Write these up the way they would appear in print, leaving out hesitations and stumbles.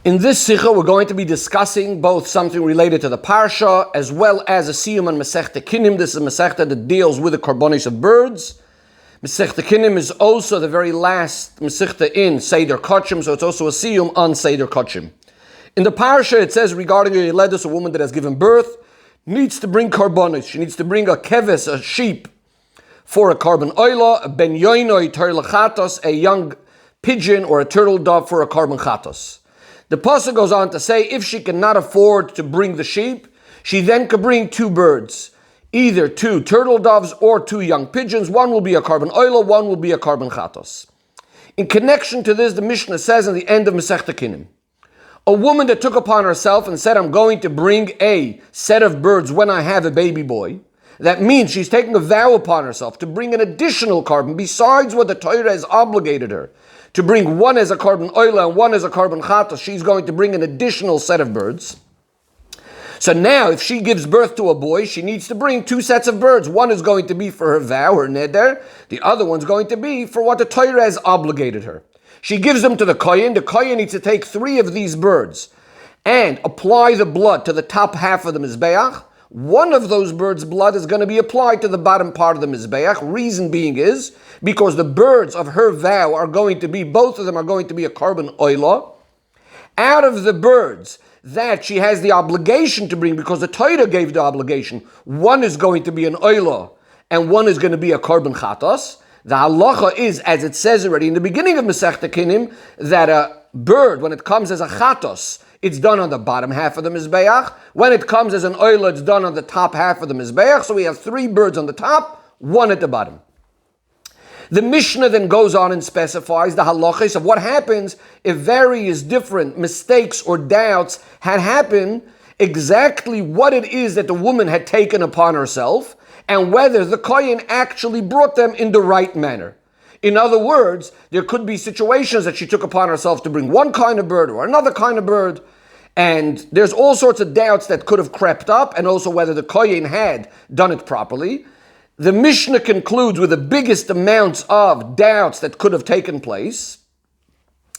In this Sicha, we're going to be discussing both something related to the Parsha as well as a Siyum on Masechta Kinim. This is a Masechta that deals with the Karbonis of birds. Masechta Kinim is also the very last Masechta in Seder Kochim, so it's also a Siyum on Seder Kochim. In the Parsha, it says regarding a Yeledus, a woman that has given birth, needs to bring Karbonis. She needs to bring a keves, a sheep, for a carbon oila, a ben yoinoi turtle chatos, a young pigeon or a turtle dove for a carbon chatos. The pasuk goes on to say, if she cannot afford to bring the sheep, she then could bring two birds, either two turtle doves or two young pigeons. One will be a carbon oila, one will be a carbon chatos. In connection to this, the Mishnah says in the end of Masechta Kinim, a woman that took upon herself and said, I'm going to bring a set of birds when I have a baby boy. That means she's taking a vow upon herself to bring an additional carbon besides what the Torah has obligated her to bring. One as a carbon oila and one as a carbon chatos. She's going to bring an additional set of birds. So now, if she gives birth to a boy, she needs to bring two sets of birds. One is going to be for her vow, her neder. The other one's going to be for what the Torah has obligated her. She gives them to the kohen. The kohen needs to take three of these birds and apply the blood to the top half of the mizbeach. One of those birds' blood is going to be applied to the bottom part of the mizbeach. Reason being is because the birds of her vow are going to be, both of them are going to be a carbon oila. Out of the birds that she has the obligation to bring, because the Torah gave the obligation, one is going to be an oila and one is going to be a carbon chatos. The halacha is, as it says already in the beginning of Masechta Kinim, that a bird, when it comes as a chatos, it's done on the bottom half of the mizbeach. When it comes as an oila, it's done on the top half of the mizbeach. So we have three birds on the top, one at the bottom. The Mishnah then goes on and specifies the halachas of what happens if various different mistakes or doubts had happened, exactly what it is that the woman had taken upon herself, and whether the kohen actually brought them in the right manner. In other words, there could be situations that she took upon herself to bring one kind of bird or another kind of bird, and there's all sorts of doubts that could have crept up, and also whether the kohen had done it properly. The Mishnah concludes with the biggest amounts of doubts that could have taken place.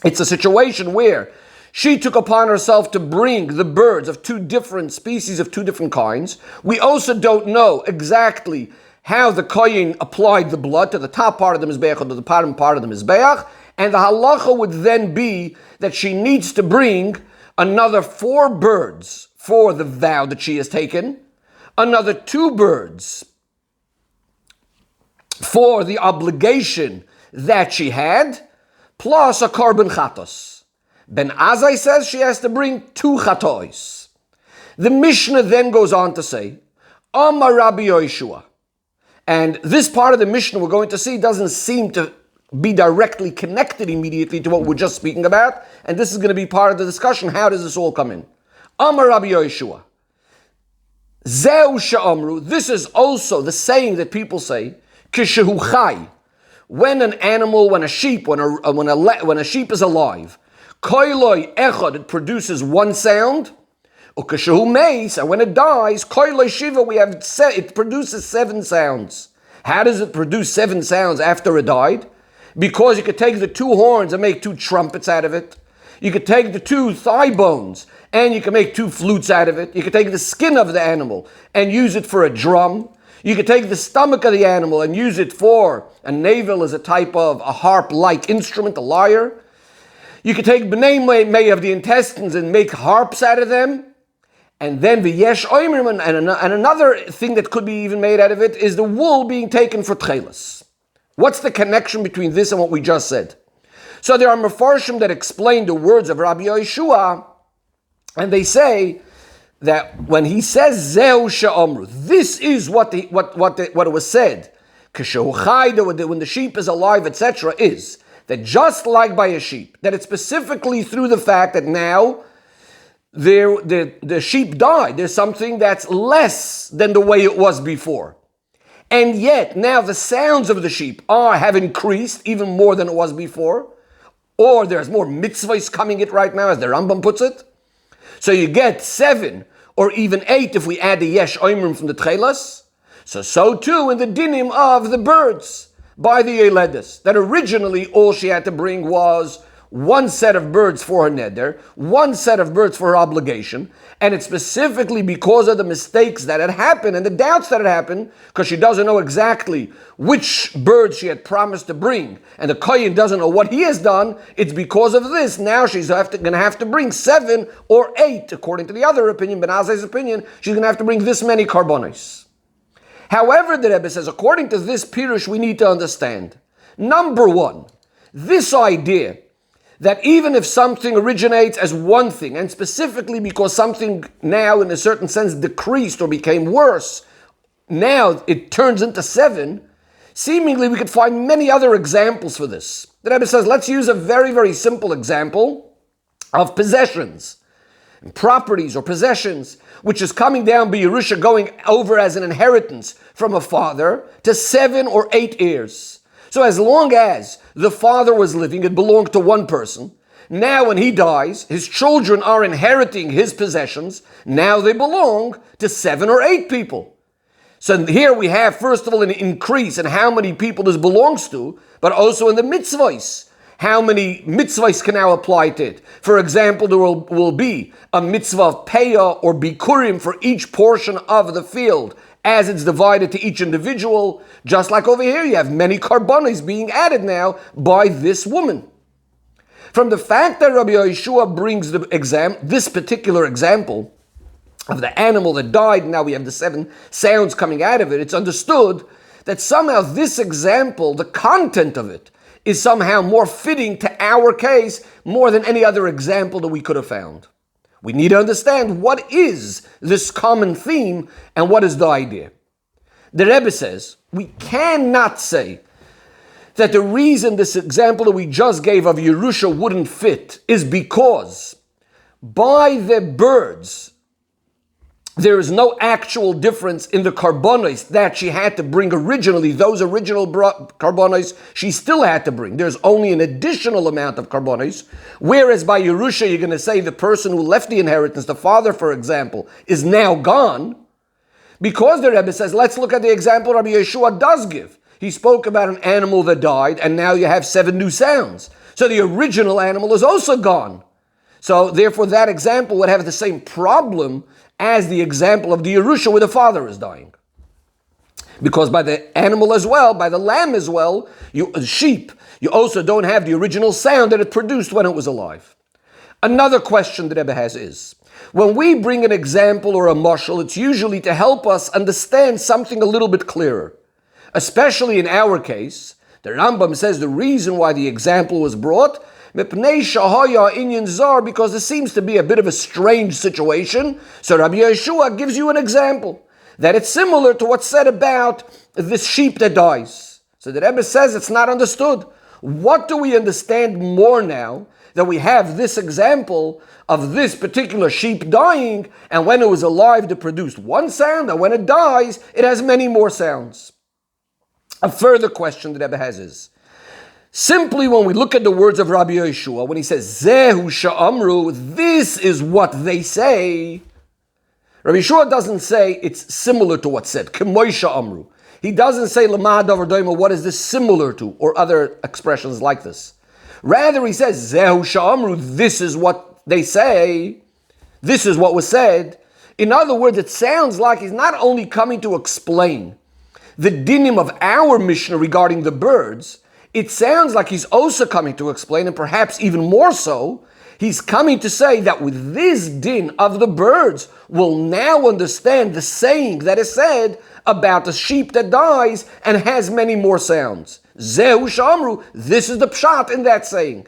It's a situation where she took upon herself to bring the birds of two different species, of two different kinds. We also don't know exactly how the kohen applied the blood to the top part of the mizbeach or to the bottom part of the mizbeach, and the halacha would then be that she needs to bring another 4 birds for the vow that she has taken, another 2 birds for the obligation that she had, plus a carbon chatos. Ben Azai says she has to bring 2 chatois. The Mishnah then goes on to say, Amar Rabbi Yoshua. And this part of the Mishnah we're going to see doesn't seem to be directly connected immediately to what we're just speaking about. And this is going to be part of the discussion. How does this all come in? Amar Rabbi Yoshua. Zeu she'amru. This is also the saying that people say, Kishehu chai. When an animal, when a sheep is alive, koiloi echad, it produces one sound. Ukashehu meis, and when it dies, koiloi shiva, it produces 7 sounds. How does it produce 7 sounds after it died? Because you could take the 2 horns and make 2 trumpets out of it. You could take the 2 thigh bones and you can make 2 flutes out of it. You could take the skin of the animal and use it for a drum. You could take the stomach of the animal and use it for a navel as a type of a harp-like instrument, a lyre. You could take b'nei may of the intestines and make harps out of them. And then the yesh oimrim, and another thing that could be even made out of it is the wool being taken for tchelas. What's the connection between this and what we just said? So there are mefarshim that explain the words of Rabbi Yeshua, and they say that when he says Zeu she'amru, this is what it was said. When the sheep is alive, etc., is that just like by a sheep, that it's specifically through the fact that now the sheep died. There's something that's less than the way it was before. And yet, now the sounds of the sheep have increased even more than it was before. Or there's more mitzvahs coming it right now, as the Rambam puts it. So you get 7 or even 8 if we add the yesh oimrim from the tchelas. So too in the dinim of the birds by the Yeledis, that originally all she had to bring was one set of birds for her neder, one set of birds for her obligation, and it's specifically because of the mistakes that had happened and the doubts that had happened, because she doesn't know exactly which birds she had promised to bring, and the kohen doesn't know what he has done. It's because of this. Now she's going to have to bring 7 or 8, according to the other opinion, Ben Azai's opinion, she's going to have to bring this many karbonos. However, the Rebbe says, according to this pirush, we need to understand, number one, this idea that even if something originates as one thing, and specifically because something now in a certain sense decreased or became worse, now it turns into 7, seemingly we could find many other examples for this. The Rebbe says, let's use a very, very simple example of possessions, properties or possessions, which is coming down by Yerusha, going over as an inheritance from a father to 7 or 8 heirs. So as long as the father was living, it belonged to one person. Now when he dies, his children are inheriting his possessions. Now they belong to 7 or 8 people. So here we have, first of all, an increase in how many people this belongs to, but also in the mitzvahs. How many mitzvahs can now apply to it? For example, there will be a mitzvah of payah or bikurim for each portion of the field as it's divided to each individual. Just like over here, you have many karbonos being added now by this woman. From the fact that Rabbi Yeshua brings this particular example of the animal that died, now we have the 7 sounds coming out of it, it's understood that somehow this example, the content of it, is somehow more fitting to our case more than any other example that we could have found. We need to understand what is this common theme and what is the idea. The Rebbe says, we cannot say that the reason this example that we just gave of Yerusha wouldn't fit is because by the birds, there is no actual difference in the karbonos that she had to bring originally. Those original karbonos she still had to bring. There's only an additional amount of karbonos. Whereas by Yerusha, you're going to say the person who left the inheritance, the father, for example, is now gone. Because the Rebbe says, let's look at the example Rabbi Yeshua does give. He spoke about an animal that died, and now you have 7 new sounds. So the original animal is also gone. So therefore, that example would have the same problem as the example of the Yerusha where the father is dying. Because by the animal as well, by the lamb as well, sheep, you also don't have the original sound that it produced when it was alive. Another question that Rebbe has is, when we bring an example or a mashal, it's usually to help us understand something a little bit clearer. Especially in our case, the Rambam says the reason why the example was brought, because there seems to be a bit of a strange situation. So Rabbi Yeshua gives you an example that it's similar to what's said about this sheep that dies. So the Rebbe says it's not understood. What do we understand more now that we have this example of this particular sheep dying, and when it was alive it produced one sound, and when it dies it has many more sounds? A further question that Rebbe has is, simply when we look at the words of Rabbi Yeshua, when he says, Zehu sha'amru, this is what they say, Rabbi Yeshua doesn't say it's similar to what's said, K'moy sha'amru. He doesn't say, L'ma davar doima, what is this similar to, or other expressions like this. Rather, he says, Zehu sha'amru, this is what they say, this is what was said. In other words, it sounds like he's not only coming to explain the dinim of our Mishnah regarding the birds, it sounds like he's also coming to explain, and perhaps even more so, he's coming to say that with this din of the birds, we'll now understand the saying that is said about the sheep that dies and has many more sounds. Zehu shamru, this is the pshat in that saying.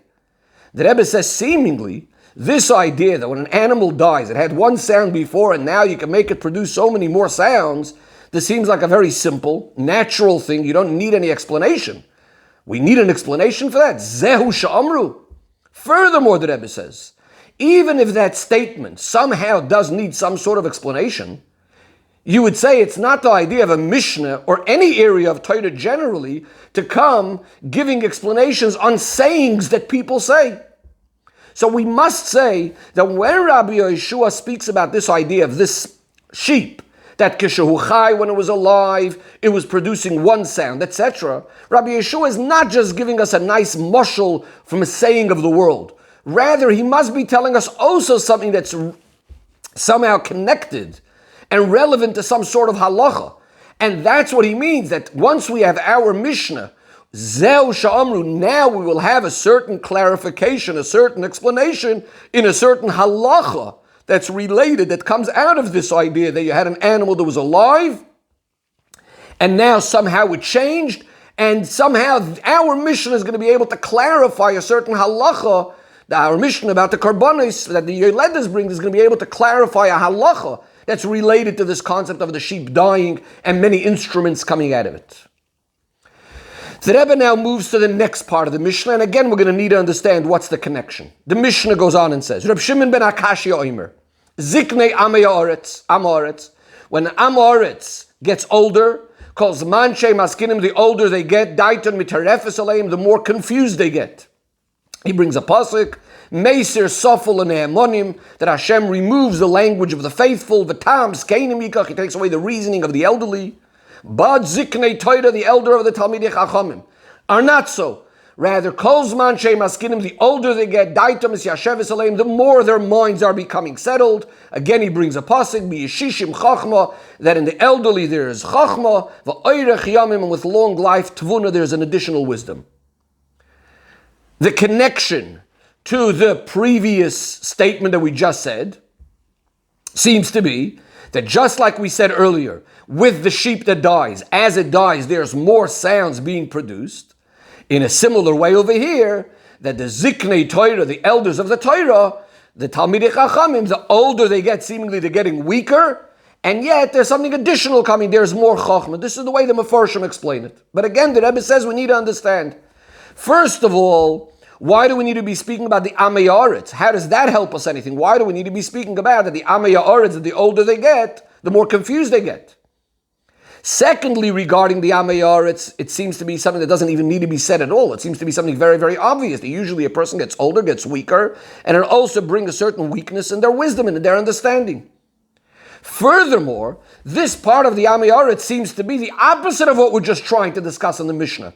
The Rebbe says seemingly, this idea that when an animal dies, it had one sound before and now you can make it produce so many more sounds, this seems like a very simple, natural thing. You don't need any explanation. We need an explanation for that. Zehu sha'amru. Furthermore, the Rebbe says, even if that statement somehow does need some sort of explanation, you would say it's not the idea of a Mishnah or any area of Torah generally to come giving explanations on sayings that people say. So we must say that when Rabbi Yeshua speaks about this idea of this sheep that Kishahu Chai, when it was alive, it was producing one sound, etc. Rabbi Yeshua is not just giving us a nice mushal from a saying of the world. Rather, he must be telling us also something that's somehow connected and relevant to some sort of halacha. And that's what he means, that once we have our Mishnah, Zeu Sha'amru, now we will have a certain clarification, a certain explanation in a certain halacha that's related, that comes out of this idea that you had an animal that was alive, and now somehow it changed, and somehow our Mishnah is going to be able to clarify a certain halacha. Our Mishnah about the karbonis that the Yoledes brings is going to be able to clarify a halacha that's related to this concept of the sheep dying and many instruments coming out of it. The Rebbe now moves to the next part of the Mishnah, and again we're going to need to understand what's the connection. The Mishnah goes on and says, Reb Shimon ben Akashi Oimer, Ziknei Amei Amoretz, when Amoretz gets older, calls Manchei Maskinim, the older they get, Daiton Mitarefes Aleim, the more confused they get. He brings a pasuk, Meisir Sofel and Ne'emonim, that Hashem removes the language of the faithful, V'tam Skeinim Yikach, he takes away the reasoning of the elderly. Bad Ziknei Torah, the elder of the Talmidei Chachamim, are not so. Rather, Kolzman Shei Maskinim, the older they get, Daitom is Yasheves Aleim, the more their minds are becoming settled. Again, he brings a pasuk, B'yeshishim Chachma, that in the elderly there is Chachma, V'oirech Yamim, and with long life, Tvuna, there's an additional wisdom. The connection to the previous statement that we just said seems to be that just like we said earlier, with the sheep that dies, as it dies, there's more sounds being produced. In a similar way over here, that the Ziknei Torah, the elders of the Torah, the Talmidei Chachamim, the older they get, seemingly they're getting weaker, and yet there's something additional coming, there's more Chachma. This is the way the Mefarshim explain it. But again, the Rebbe says we need to understand. First of all, why do we need to be speaking about the Amei Haaretz? How does that help us anything? Why do we need to be speaking about that the Amei Haaretz, that the older they get, the more confused they get? Secondly, regarding the Amei Haaretz, it seems to be something that doesn't even need to be said at all. It seems to be something very, very obvious. That usually a person gets older, gets weaker, and it also brings a certain weakness in their wisdom and in their understanding. Furthermore, this part of the Amei Haaretz seems to be the opposite of what we're just trying to discuss in the Mishnah.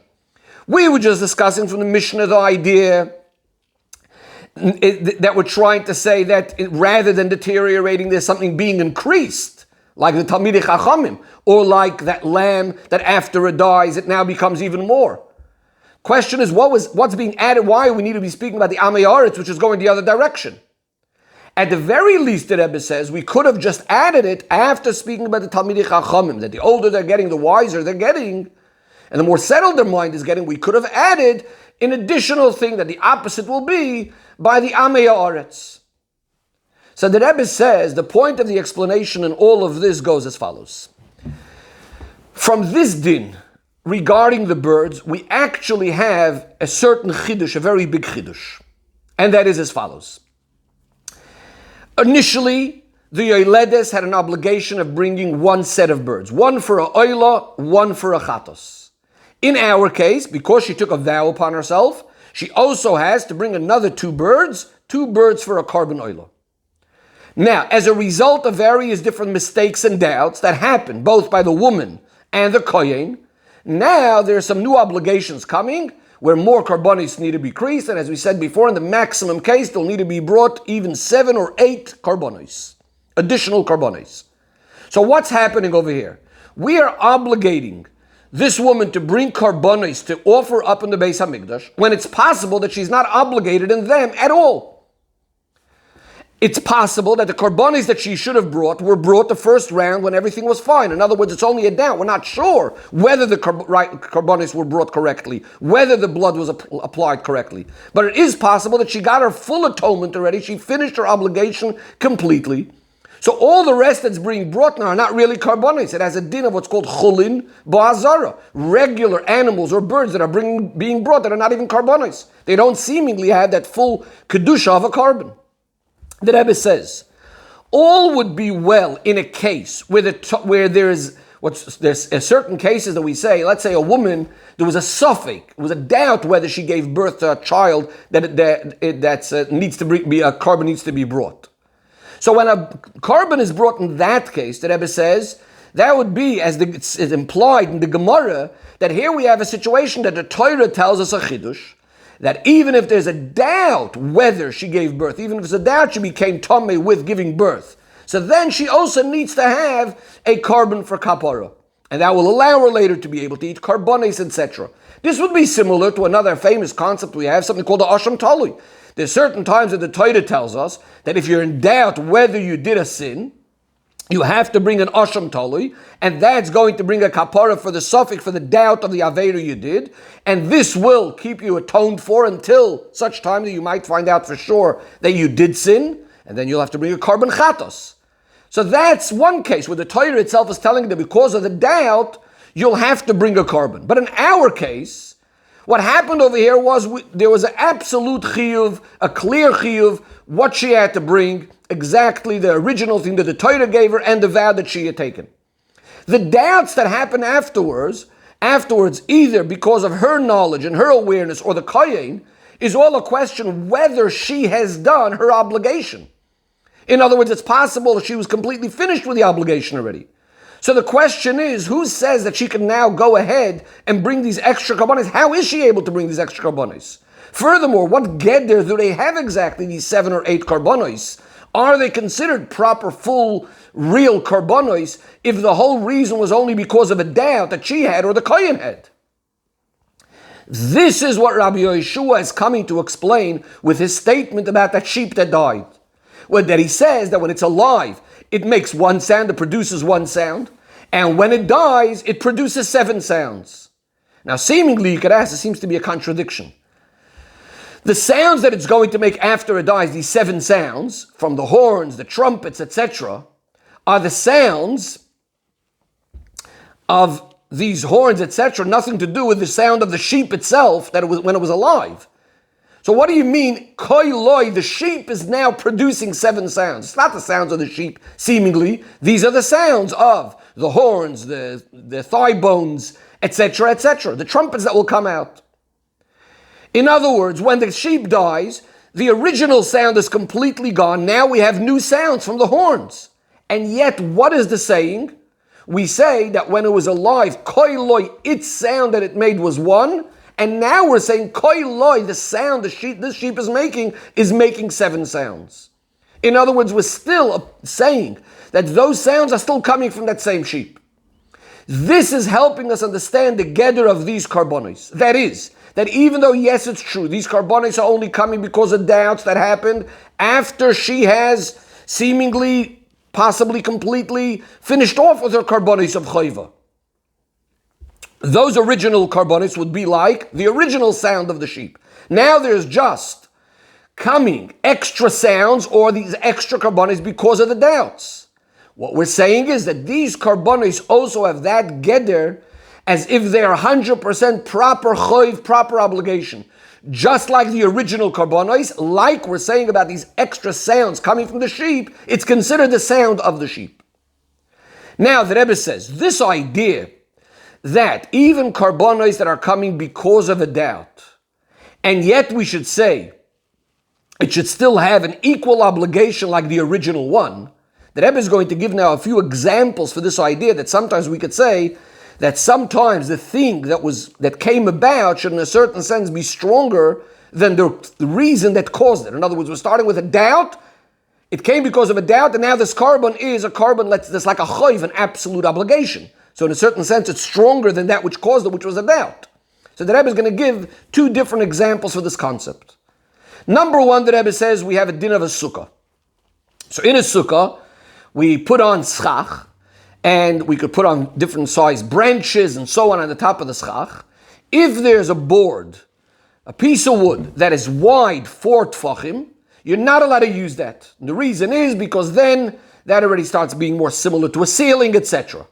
We were just discussing from the Mishnah the idea that we're trying to say that rather than deteriorating, there's something being increased, like the Talmidei Chachamim, or like that lamb that after it dies, it now becomes even more. Question is, what's being added? Why do we need to be speaking about the Amei Haaretz, which is going the other direction? At the very least, the Rebbe says, we could have just added it after speaking about the Talmidei Chachamim, that the older they're getting, the wiser they're getting, and the more settled their mind is getting. We could have added an additional thing that the opposite will be by the Amei Haaretz. So the Rebbe says, the point of the explanation in all of this goes as follows. From this din, regarding the birds, we actually have a certain chidush, a very big chidush. And that is as follows. Initially, the Yoledes had an obligation of bringing one set of birds. One for a oila, one for a chatos. In our case, because she took a vow upon herself, she also has to bring another two birds for a carbon oila. Now, as a result of various different mistakes and doubts that happen both by the woman and the kohen, now there are some new obligations coming where more karbonis need to be increased, and as we said before, in the maximum case, they'll need to be brought even 7 or 8 karbonis, additional karbonis. So what's happening over here? We are obligating this woman to bring karbonis to offer up in the Beis HaMikdash when it's possible that she's not obligated in them at all. It's possible that the karbonis that she should have brought were brought the first round when everything was fine. In other words, it's only a doubt. We're not sure whether the karbonis were brought correctly, whether the blood was applied correctly. But it is possible that she got her full atonement already. She finished her obligation completely. So all the rest that's being brought now are not really karbonis. It has a din of what's called chulin ba'azara, regular animals or birds that are being brought that are not even karbonis. They don't seemingly have that full kedusha of a carbon. The Rebbe says, all would be well in a case where there's certain cases that we say, let's say a woman, there was a suffix, it was a doubt whether she gave birth to a child that needs to be a carbon needs to be brought. So when a carbon is brought in that case, the Rebbe says That would be, as it's implied in the Gemara, that here we have a situation that the Torah tells us a chidush, that even if there's a doubt whether she gave birth, even if there's a doubt she became tamei with giving birth, so then she also needs to have a carbon for kapara. And that will allow her later to be able to eat karbonis, etc. This would be similar to another famous concept we have, something called the asham talui. There's certain times that the Torah tells us that if you're in doubt whether you did a sin, you have to bring an asham talui, and that's going to bring a kapara for the suffix, for the doubt of the aveira you did, and this will keep you atoned for until such time that you might find out for sure that you did sin, and then you'll have to bring a carbon chatos. So that's one case where the Torah itself is telling you that because of the doubt, you'll have to bring a carbon. But in our case, what happened over here was there was an absolute chiyuv, a clear chiyuv, what she had to bring, exactly the original thing that the Torah gave her and the vow that she had taken. The doubts that happened afterwards, either because of her knowledge and her awareness or the kohen, is all a question whether she has done her obligation. In other words, it's possible that she was completely finished with the obligation already. So the question is, who says that she can now go ahead and bring these extra karbonis? How is she able to bring these extra karbonis? Furthermore, what geder do they have exactly, these 7 or 8 karbonis? Are they considered proper, full, real karbonos if the whole reason was only because of a doubt that she had or the kohen had? This is what Rabbi Yeshua is coming to explain with his statement about that sheep that died. Well, that he says that when it's alive, it makes one sound, it produces one sound, and when it dies, it produces 7 sounds. Now, seemingly, you could ask, it seems to be a contradiction. The sounds that it's going to make after it dies, these 7 sounds, from the horns, the trumpets, etc., are the sounds of these horns, etc., nothing to do with the sound of the sheep itself that it was when it was alive. So what do you mean, koi loy, the sheep is now producing 7 sounds? It's not the sounds of the sheep, seemingly. These are the sounds of the horns, the thigh bones, etc., etc., the trumpets that will come out. In other words, when the sheep dies, the original sound is completely gone. Now we have new sounds from the horns. And yet, what is the saying? We say that when it was alive, koi loy, its sound that it made was 1. And now we're saying, koi loy, the sound this sheep is making 7 sounds. In other words, we're still saying that those sounds are still coming from that same sheep. This is helping us understand the geder of these karbonis. That is, that even though, yes, it's true, these karbonis are only coming because of doubts that happened after she has seemingly, possibly completely finished off with her karbonis of chayva. Those original karbonis would be like the original sound of the sheep. Now there's just coming extra sounds or these extra karbonis because of the doubts. What we're saying is that these karbonis also have that geder as if they're 100% proper choiv, proper obligation. Just like the original karbonis, like we're saying about these extra sounds coming from the sheep, it's considered the sound of the sheep. Now the Rebbe says, this idea that even karbonos that are coming because of a doubt, and yet we should say it should still have an equal obligation like the original one, the Rebbe is going to give now a few examples for this idea that sometimes we could say that sometimes the thing that came about should in a certain sense be stronger than the reason that caused it. In other words, we're starting with a doubt, it came because of a doubt, and now this carbon is a carbon that's like a choiv, an absolute obligation. So in a certain sense, it's stronger than that which caused it, which was a doubt. So the Rebbe is going to give 2 different examples for this concept. Number 1, the Rebbe says we have a din of a sukkah. So in a sukkah, we put on schach, and we could put on different size branches and so on the top of the schach. If there's a board, a piece of wood that is wide 4 tfachim, you're not allowed to use that. And the reason is because then that already starts being more similar to a ceiling, etc.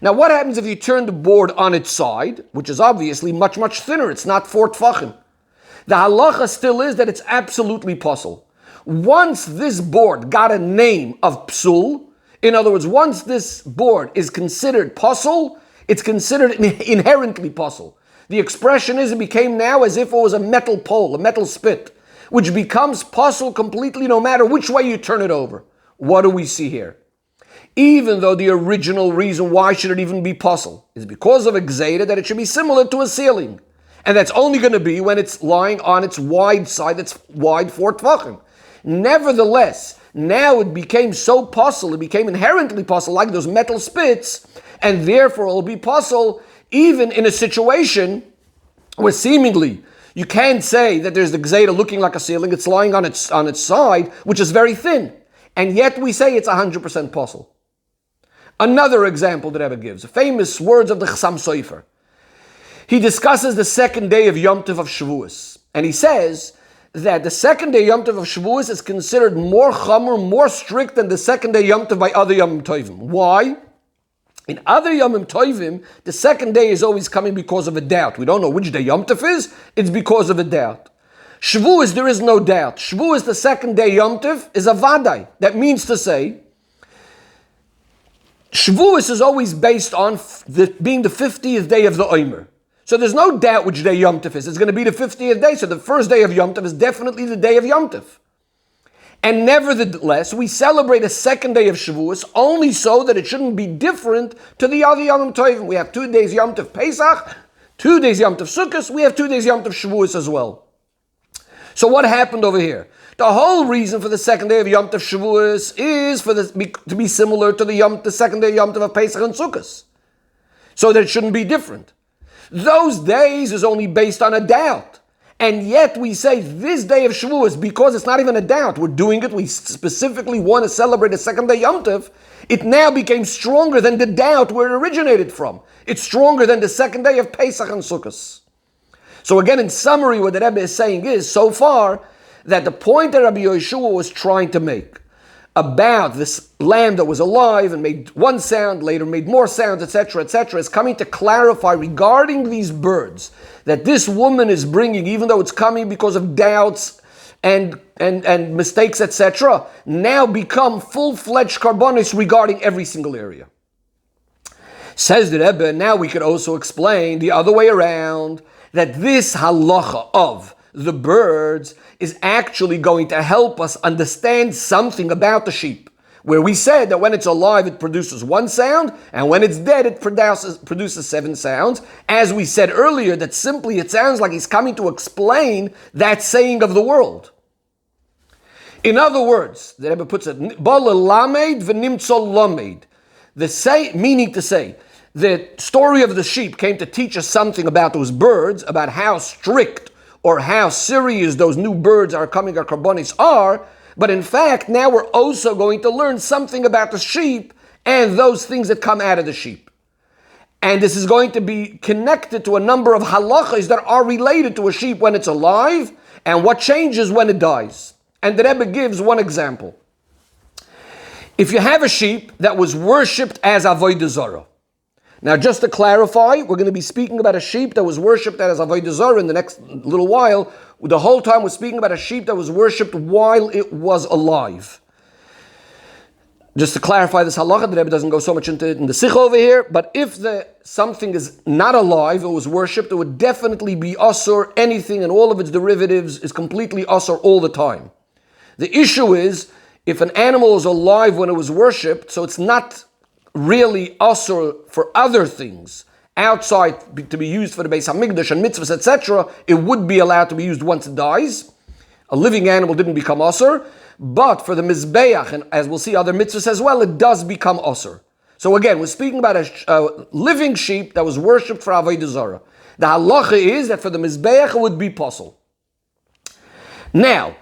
Now, what happens if you turn the board on its side, which is obviously much, much thinner? It's not 4 tfachim. The halacha still is that it's absolutely puzzle. Once this board got a name of psul, in other words, once this board is considered puzzle, it's considered inherently puzzle. The expression is it became now as if it was a metal pole, a metal spit, which becomes puzzle completely no matter which way you turn it over. What do we see here? even though the original reason why should it even be puzzle is because of a gzeira that it should be similar to a ceiling. And that's only going to be when it's lying on its wide side, that's wide 4 tvachim. Nevertheless, now it became so puzzle, it became inherently puzzle, like those metal spits, and therefore it will be puzzle even in a situation where seemingly you can't say that there's the gzeira looking like a ceiling, it's lying on its side, which is very thin. And yet we say it's 100% puzzle. Another example that Rebbe gives, famous words of the Chassam Sofer. He discusses the second day of Yom Tov of Shavuos. And he says that the second day Yom Tov of Shavuos is considered more chamur, more strict than the second day Yom Tov by other Yom Tovim. Why? In other Yom Tovim, the second day is always coming because of a doubt. We don't know which day Yom Tov is, it's because of a doubt. Shavuos, there is no doubt. Shavuos, the second day Yom Tov, is a vadai. That means to say, Shavuos is always based on being the 50th day of the Omer. So there's no doubt which day Yom Tov is. It's going to be the 50th day. So the first day of Yom Tov is definitely the day of Yom Tov. And nevertheless, we celebrate a second day of Shavuos only so that it shouldn't be different to the other Yom Tovim. We have 2 days Yom Tov Pesach, 2 days Yom Tov Sukkot. We have 2 days Yom Tov Shavuos as well. So what happened over here? The whole reason for the second day of Yom Tov Shavuos is to be similar to the second day Yom Tov of Pesach and Sukkot, so that it shouldn't be different. Those days is only based on a doubt, and yet we say this day of Shavuos, because it's not even a doubt, we're doing it, we specifically want to celebrate the second day Yom Tov, it now became stronger than the doubt where it originated from. It's stronger than the second day of Pesach and Sukkot. So again, in summary, what the Rebbe is saying is, so far, that the point that Rabbi Yeshua was trying to make about this lamb that was alive and made one sound, later made more sounds, etc., is coming to clarify regarding these birds that this woman is bringing, even though it's coming because of doubts and mistakes, etc., now become full-fledged karbonis regarding every single area. Says the Rebbe, now we could also explain the other way around, that this halacha of the birds is actually going to help us understand something about the sheep. Where we said that when it's alive, it produces 1 sound, and when it's dead, it produces 7 sounds. As we said earlier, that simply it sounds like he's coming to explain that saying of the world. In other words, the Rebbe puts it, Bala lamed v'nimtzol lamed. Meaning to say, the story of the sheep came to teach us something about those birds, about how strict or how serious those new birds are coming, our karbonis are, but in fact, now we're also going to learn something about the sheep and those things that come out of the sheep. And this is going to be connected to a number of halachas that are related to a sheep when it's alive and what changes when it dies. And the Rebbe gives one example. If you have a sheep that was worshipped as avodah zarah. Now, just to clarify, we're going to be speaking about a sheep that was worshipped as avodah zarah in the next little while. The whole time we're speaking about a sheep that was worshipped while it was alive. Just to clarify this halacha, the Rebbe doesn't go so much into it in the Sicha over here, but if something is not alive, it was worshipped, it would definitely be asur. Anything and all of its derivatives is completely asur all the time. The issue is, if an animal is alive when it was worshipped, so it's not really asur for other things outside to be used for the Beis Hamikdash and mitzvahs, etc., it would be allowed to be used once it dies. A living animal didn't become asur, but for the mizbeach, and as we'll see other mitzvahs as well, it does become asur. So again, we're speaking about a living sheep that was worshipped for avodah zarah. The halacha is that for the mizbeach it would be possible. Now,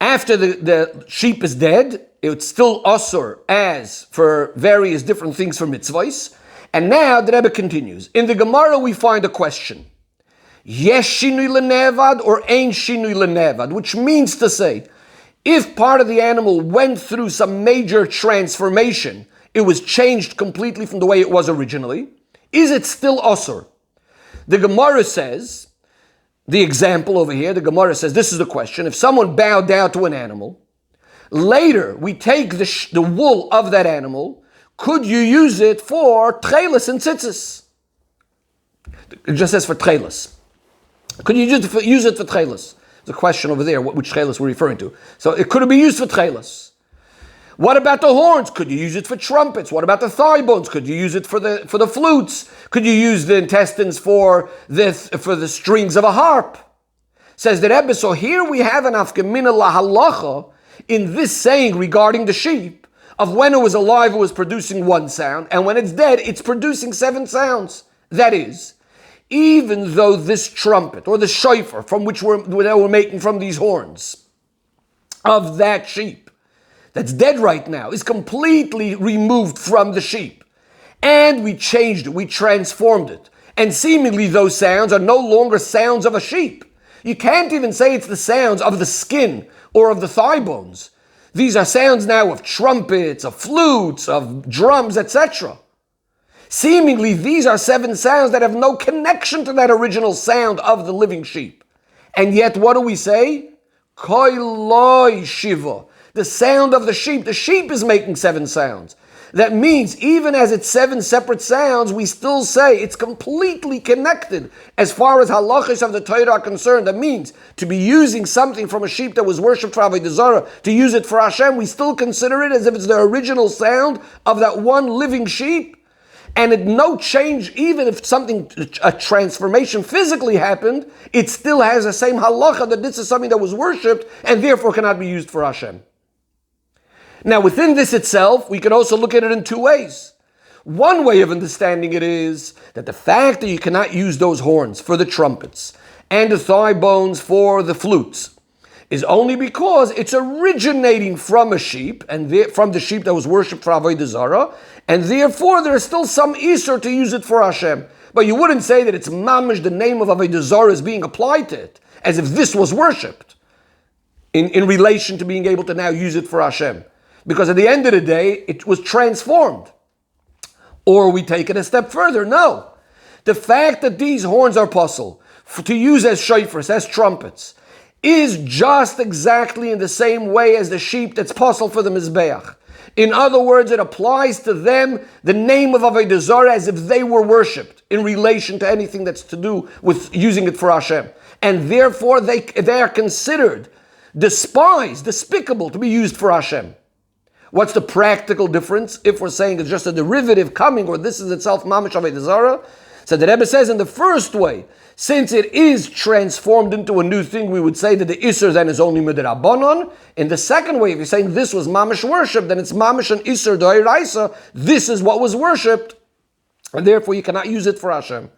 after the sheep is dead, it's still asur as for various different things for mitzvahs. And now the Rebbe continues. In the Gemara we find a question. Yesh shinui lenevad or ein shinui lenevad, which means to say, if part of the animal went through some major transformation, it was changed completely from the way it was originally, is it still asur? The Gemara says, the example over here, the Gemara says, this is the question, if someone bowed down to an animal, later we take the wool of that animal, could you use it for tchelis and tzitzis? It just says for tchelis. Could you use it for tchelis? There's a question over there, which tchelis we're referring to. So it could be used for tchelis. What about the horns? Could you use it for trumpets? What about the thigh bones? Could you use it for the flutes? Could you use the intestines for the strings of a harp? Says the Rebbe, so here we have an afkamina lahalacha in this saying regarding the sheep, of when it was alive it was producing one sound, and when it's dead it's producing 7 sounds. That is, even though this trumpet or the shofar from which we're making from these horns of that sheep that's dead right now is completely removed from the sheep, and we changed it, we transformed it, and seemingly those sounds are no longer sounds of a sheep. You can't even say it's the sounds of the skin or of the thigh bones. These are sounds now of trumpets, of flutes, of drums, etc. Seemingly these are 7 sounds that have no connection to that original sound of the living sheep. And yet what do we say? Koiloi shiva. The sound of the sheep is making 7 sounds. That means even as it's 7 separate sounds, we still say it's completely connected as far as halachas of the Torah are concerned. That means to be using something from a sheep that was worshipped for Avodah Zarah, to use it for Hashem, we still consider it as if it's the original sound of that one living sheep. And it no change, even if a transformation physically happened, it still has the same halacha that this is something that was worshipped and therefore cannot be used for Hashem. Now, within this itself, we can also look at it in 2 ways. One way of understanding it is that the fact that you cannot use those horns for the trumpets and the thigh bones for the flutes is only because it's originating from a sheep, and from the sheep that was worshipped for Avodah Zarah, and therefore there is still some isur to use it for Hashem. But you wouldn't say that it's mamish, the name of Avodah Zarah is being applied to it, as if this was worshipped, in relation to being able to now use it for Hashem. Because at the end of the day, it was transformed. Or we take it a step further. No. The fact that these horns are puzzle to use as shofars, as trumpets, is just exactly in the same way as the sheep that's puzzle for the Mizbeach. In other words, it applies to them the name of Avodah Zarah as if they were worshipped in relation to anything that's to do with using it for Hashem. And therefore, they are considered despised, despicable to be used for Hashem. What's the practical difference if we're saying it's just a derivative coming, or this is itself mamish Avodah Zarah? So the Rebbe says in the first way, since it is transformed into a new thing, we would say that the isur then is only midrabanon. In the second way, if you're saying this was mamish worship, then it's mamish and isur d'oraisa. This is what was worshipped, and therefore you cannot use it for Hashem.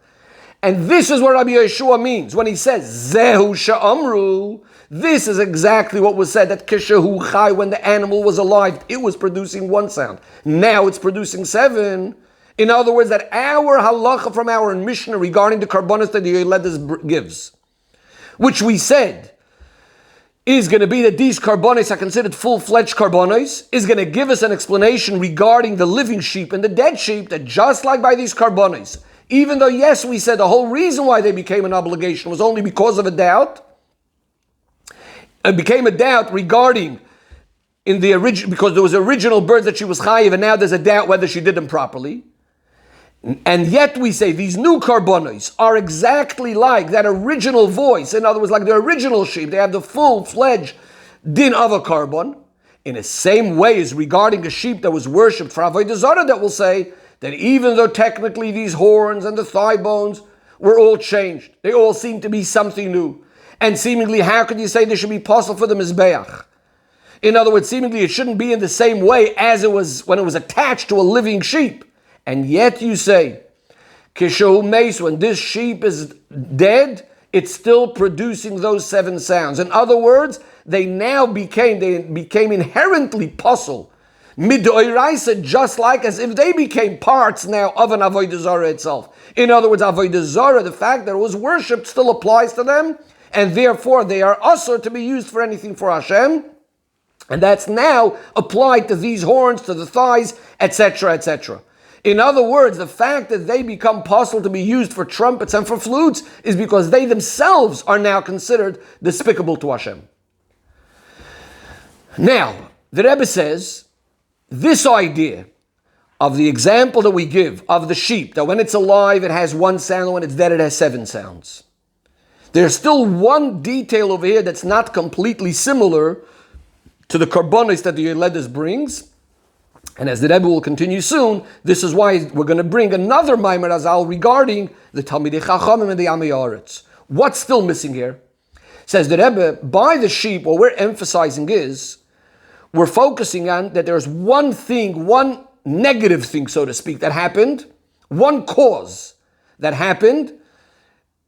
And this is what Rabbi Yeshua means when he says zehu sha'amru. This is exactly what was said, that kishahu chai, when the animal was alive, it was producing 1 sound. Now it's producing 7. In other words, that our halacha from our Mishnah regarding the karbonos that the Yoledes gives, which we said is going to be that these karbonos are considered full-fledged karbonos, is going to give us an explanation regarding the living sheep and the dead sheep, that just like by these karbonos, even though, yes, we said the whole reason why they became an obligation was only because of a doubt, it became a doubt regarding because there was original birds that she was chayiv, and now there's a doubt whether she did them properly. And yet we say these new karbonos are exactly like that original voice. In other words, like the original sheep, they have the full-fledged din of a carbon. In the same way as regarding a sheep that was worshipped for Avodah Zarah, that will say that even though technically these horns and the thigh bones were all changed, they all seem to be something new. And seemingly, how could you say there should be possible for the Mizbeach? In other words, seemingly it shouldn't be in the same way as it was when it was attached to a living sheep. And yet you say, Kishu Meis, when this sheep is dead, it's still producing those 7 sounds. In other words, they became inherently puzzle. Midoiraisa, just like as if they became parts now of an Avodah Zarah itself. In other words, Avodah Zarah, the fact that it was worshipped still applies to them, and therefore they are usher to be used for anything for Hashem. And that's now applied to these horns, to the thighs, etc., etc. In other words, the fact that they become possible to be used for trumpets and for flutes is because they themselves are now considered despicable to Hashem. Now, the Rebbe says, this idea of the example that we give of the sheep, that when it's alive it has 1 sound, and when it's dead it has 7 sounds. There's still one detail over here that's not completely similar to the karbonos that the Yoledes brings, And as the Rebbe will continue soon, this is why we're going to bring another Maimer Azal regarding the Talmidei Chachamim and the Amei Haaretz. What's still missing here? Says the Rebbe, by the sheep, what we're emphasizing is, we're focusing on that there's one thing, one negative thing, so to speak, that happened, one cause that happened,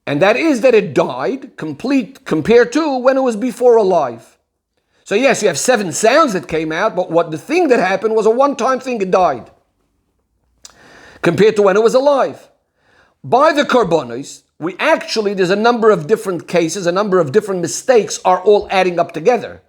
and that is that it died, complete, compared to when it was before alive. So yes, you have 7 sounds that came out, but what the thing that happened was a one-time thing, it died. Compared to when it was alive. By the Karbonos, there's a number of different cases, a number of different mistakes are all adding up together.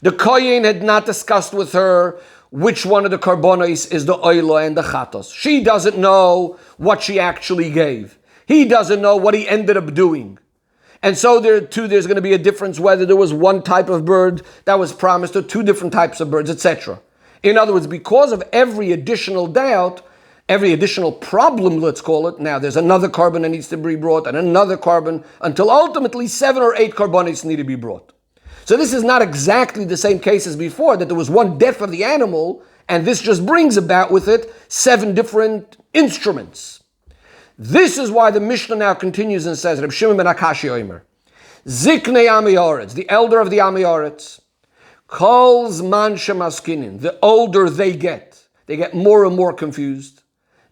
The Kohen had not discussed with her which one of the Karbonos is the Oila and the Chatos. She doesn't know what she actually gave. He doesn't know what he ended up doing. And so there's going to be a difference whether there was one type of bird that was promised or 2 different types of birds, etc. In other words, because of every additional doubt, every additional problem, let's call it, now there's another carbon that needs to be brought and another carbon until ultimately 7 or 8 carbonates need to be brought. So this is not exactly the same case as before, that there was one death of the animal and this just brings about with it 7 different instruments. This is why the Mishnah now continues and says, Reb Shimon ben Akashi Omer, Ziknei Amei Haaretz, the elder of the Amei Haaretz, Kol Zman Shemaskinin, the older they get more and more confused.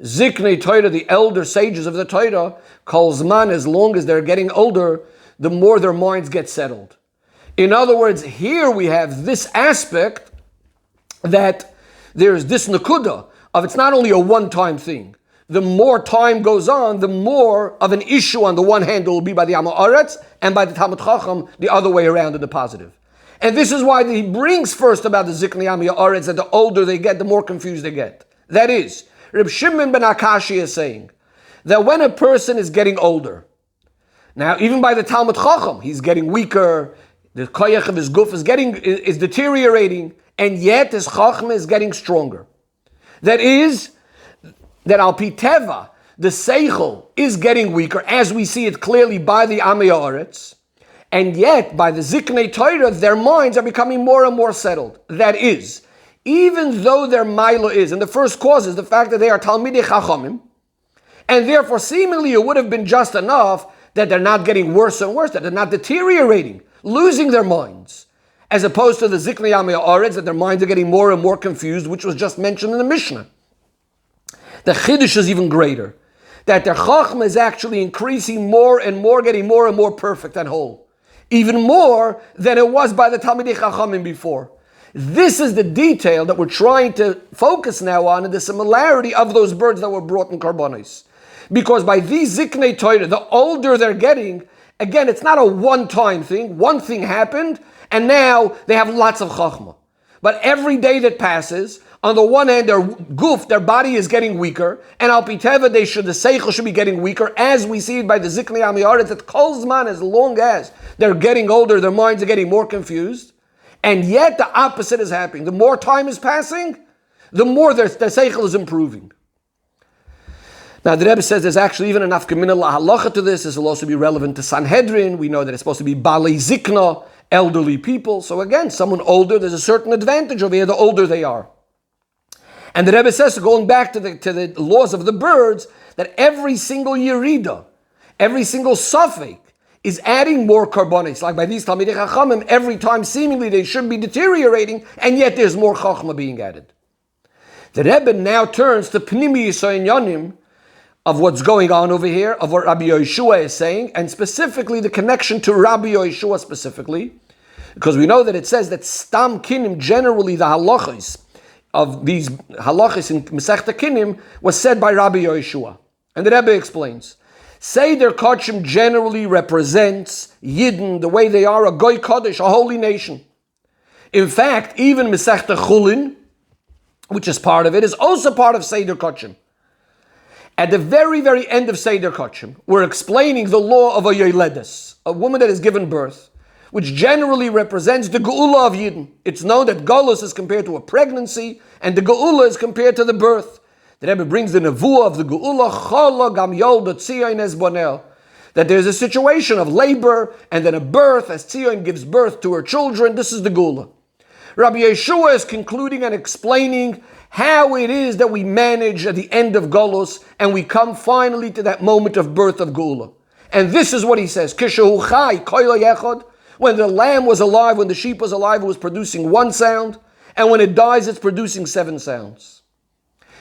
Ziknei Torah, the elder sages of the Torah, Kol Zman, as long as they're getting older, the more their minds get settled. In other words, here we have this aspect that there's this nakuda of it's not only a one-time thing. The more time goes on, the more of an issue on the one hand it will be by the Amei Haaretz and by the Talmud Chacham the other way around in the positive. And this is why he brings first about the Ziknei Amei Haaretz, that the older they get, the more confused they get. That is, Reb Shimon ben Akashi is saying that when a person is getting older, now even by the Talmud Chacham, he's getting weaker, the koyach of his guf is deteriorating, and yet his chachma is getting stronger. That is, that al pi teva, the seichel is getting weaker, as we see it clearly by the Amei Haaretz, and yet by the Ziknei Torah, their minds are becoming more and more settled. That is, even though their maila is, and the first cause is the fact that they are Talmidei Chachamim, and therefore seemingly it would have been just enough that they're not getting worse and worse, that they're not deteriorating, losing their minds, as opposed to the Ziknei Amei Haaretz, that their minds are getting more and more confused, which was just mentioned in the Mishnah. The Chiddush is even greater, that their Chachma is actually increasing more and more, getting more and more perfect and whole, even more than it was by the Talmidei Chachamim before. This is the detail that we're trying to focus now on, and the similarity of those birds that were brought in Karbonos. Because by these Ziknei Torah, the older they're getting, again, it's not a one-time thing. One thing happened, and now they have lots of Chachma. But every day that passes, on the one hand, their body is getting weaker, and al pi teva, the seichel should be getting weaker, as we see it by the Ziknei Amei Haaretz, that kol zman, as long as they're getting older, their minds are getting more confused, and yet the opposite is happening. The more time is passing, the more their seichel is improving. Now the Rebbe says there's actually even enough nafka mina lahalacha to this. This will also be relevant to Sanhedrin. We know that it's supposed to be balei zikna, elderly people. So again, someone older, there's a certain advantage over here the older they are. And the Rebbe says, going back to the laws of the birds, that every single yerida, every single safek is adding more karbonis. Like by these Talmidei Chachamim, every time seemingly they should be deteriorating, and yet there's more chachma being added. The Rebbe now turns to Pnimi Yisrael Yonim of what's going on over here, of what Rabbi Yoshua is saying, and specifically the connection to Rabbi Yoshua specifically, because we know that it says that Stam Kinim, generally the halachos of these halachos in Masechta Kinim, was said by Rabbi Yoshua. And the Rebbe explains, Seder Kachim generally represents Yidden, the way they are, a Goy Kodesh, a holy nation. In fact, even Masechta Chulin, which is part of it, is also part of Seder Kachim. At the very, very end of Seder Kachim, we're explaining the law of a Yoledes, a woman that has given birth, which generally represents the Geula of Yidden. It's known that Golus is compared to a pregnancy, and the Geula is compared to the birth. The Rebbe brings the Nevuah of the Geula, Chala Gam Yolda Tzion Es Bonel, that there's a situation of labor, and then a birth, as Tzion gives birth to her children. This is the Geula. Rabbi Yeshua is concluding and explaining how it is that we manage at the end of Golus and we come finally to that moment of birth of Geula. And this is what he says, Kishehu chai koila yechad, when the lamb was alive, when the sheep was alive, it was producing one sound, and when it dies, it's producing 7 sounds.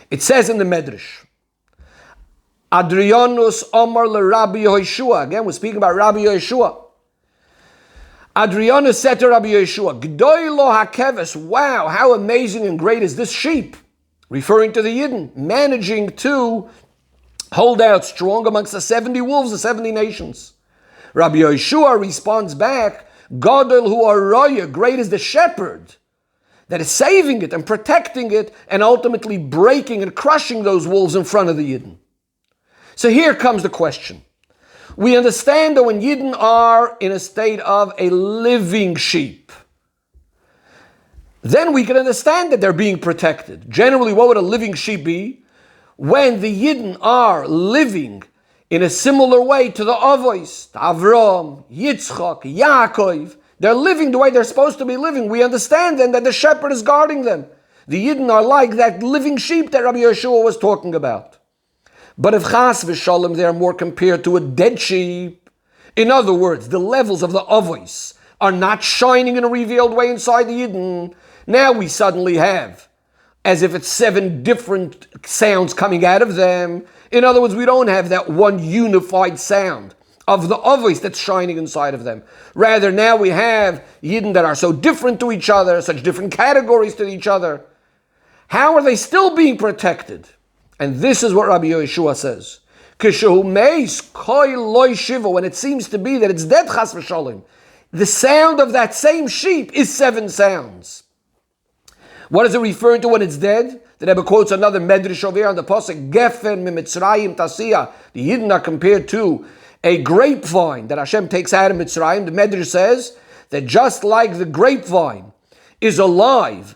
It says in the Medrash, Adrianus Omar le Rabbi Yeshua. Again, we're speaking about Rabbi Yeshua. Adrianus said to Rabbi Yeshua, G'doi lo hakeves, wow, how amazing and great is this sheep, referring to the Yidden, managing to hold out strong amongst the 70 wolves, the 70 nations. Rabbi Yeshua responds back, Gadol hu araya, great is the shepherd that is saving it and protecting it and ultimately breaking and crushing those wolves in front of the Yidden. So here comes the question. We understand that when Yidden are in a state of a living sheep, then we can understand that they're being protected. Generally, what would a living sheep be? When the Yidden are living in a similar way to the Avos, to Avram, Yitzchak, Yaakov, they're living the way they're supposed to be living. We understand then that the shepherd is guarding them. The Yidden are like that living sheep that Rabbi Yeshua was talking about. But if chas v'shalom, they are more compared to a dead sheep. In other words, the levels of the avos are not shining in a revealed way inside the Yidden. Now we suddenly have, as if it's 7 different sounds coming out of them. In other words, we don't have that one unified sound of the avos that's shining inside of them. Rather, now we have Yidden that are so different to each other, such different categories to each other. How are they still being protected? And this is what Rabbi Yeshua says. When it seems to be that it's dead, chas v'shalom, the sound of that same sheep is 7 sounds. What is it referring to when it's dead? The Rebbe quotes another medrash over here on the pasuk, Gefen mimitzrayim Tazria. The Yidden are compared to a grapevine that Hashem takes out of Mitzrayim. The medrash says that just like the grapevine is alive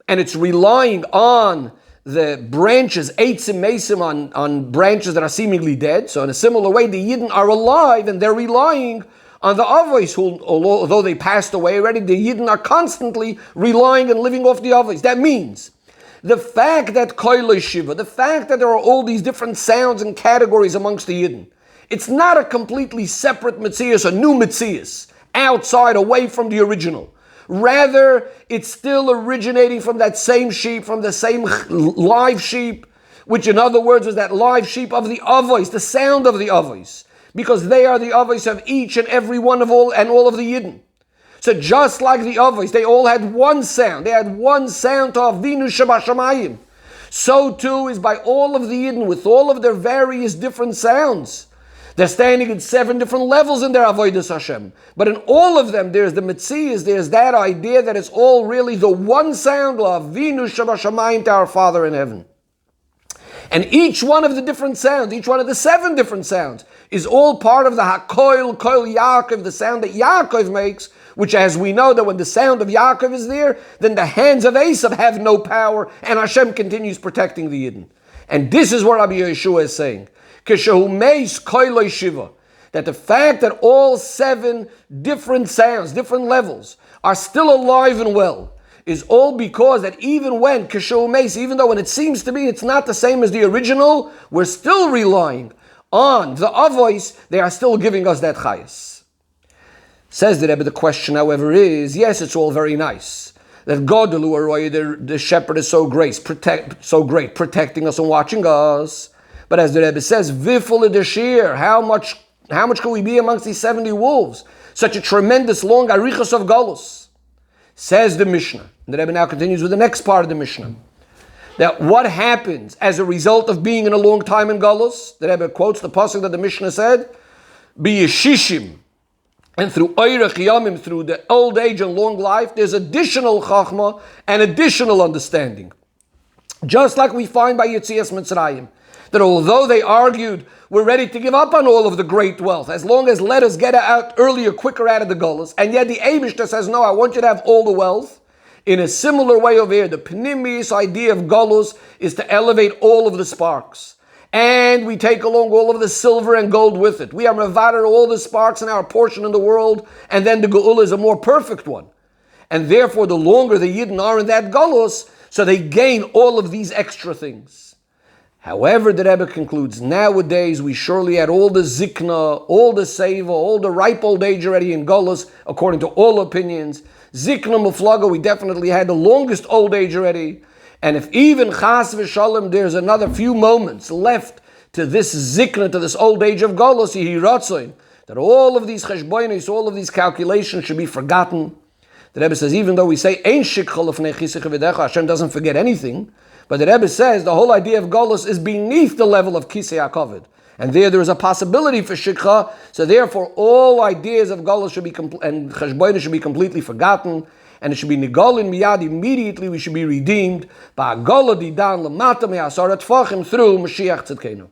and it's relying on the branches, eitzim mesim, on branches that are seemingly dead. So in a similar way, the Yidden are alive and they're relying on the Avos, who, although they passed away already, the Yidden are constantly relying and living off the Avos. That means the fact that koilei shiva, the fact that there are all these different sounds and categories amongst the Yidden, it's not a completely separate Metzias, a new Metzias, outside, away from the original. Rather, it's still originating from that same sheep, from the same live sheep, which in other words was that live sheep of the Avos, the sound of the Avos, because they are the Avos of each and every one of all and all of the Yidden. So just like the Avos, they all had one sound. They had one sound to Avinu Shabashamayim. So too is by all of the Yidden with all of their various different sounds. They're standing at 7 different levels in their Avodas Hashem. But in all of them, there's the Metzias, there's that idea that it's all really the one sound, Avinu Shabashamayim, to our Father in heaven. And each one of the different sounds, each one of the 7 different sounds, is all part of the HaKoil, Koil Yaakov, the sound that Yaakov makes, which as we know that when the sound of Yaakov is there, then the hands of Esav have no power, and Hashem continues protecting the Yidden. And this is what Rabbi Yeshua is saying. That the fact that all 7 different sounds, different levels, are still alive and well, is all because that even when, even though when it seems to be it's not the same as the original, we're still relying on the Avos, they are still giving us that chayas. Says the Rebbe, the question, however, is, yes, it's all very nice. That God, the shepherd, is so great, protecting us and watching us. But as the Rebbe says, Viful Deshir, how much can we be amongst these 70 wolves? Such a tremendous long arichos of galus. Says the Mishnah. And the Rebbe now continues with the next part of the Mishnah. That what happens as a result of being in a long time in galus? The Rebbe quotes the pasuk that the Mishnah said, B'yeshishim, and through oirech yamim, through the old age and long life, there's additional chachma and additional understanding. Just like we find by Yetzias Mitzrayim, that although they argued, we're ready to give up on all of the great wealth, as long as let us get out earlier, quicker out of the Golus, and yet the Eibishter says, no, I want you to have all the wealth. In a similar way over here, the Pnimius idea of Golus is to elevate all of the sparks. And we take along all of the silver and gold with it. We are mevader all the sparks in our portion in the world, and then the Geula is a more perfect one. and therefore the longer the Yidden are in that Golus, so they gain all of these extra things. However, the Rebbe concludes, nowadays we surely had all the Zikna, all the Seva, all the ripe old age already in Golus, according to all opinions. Zikna Muflaga, we definitely had the longest old age already. And if even Chas v'Shalom, there's another few moments left to this Zikna, to this old age of Golus, that all of these cheshbonis, all of these calculations should be forgotten. The Rebbe says, even though we say, Ein shikcha lefnei chisech v'decha, Hashem doesn't forget anything, but the Rebbe says the whole idea of Golus is beneath the level of Kisei HaKavod. And there is a possibility for shikha, so therefore all ideas of Golus should be and cheshbonis should be completely forgotten, and it should be nigolin miyad, immediately we should be redeemed by Gola Didan Lamata Me'asar Tfachim through Mashiach Tzidkenu.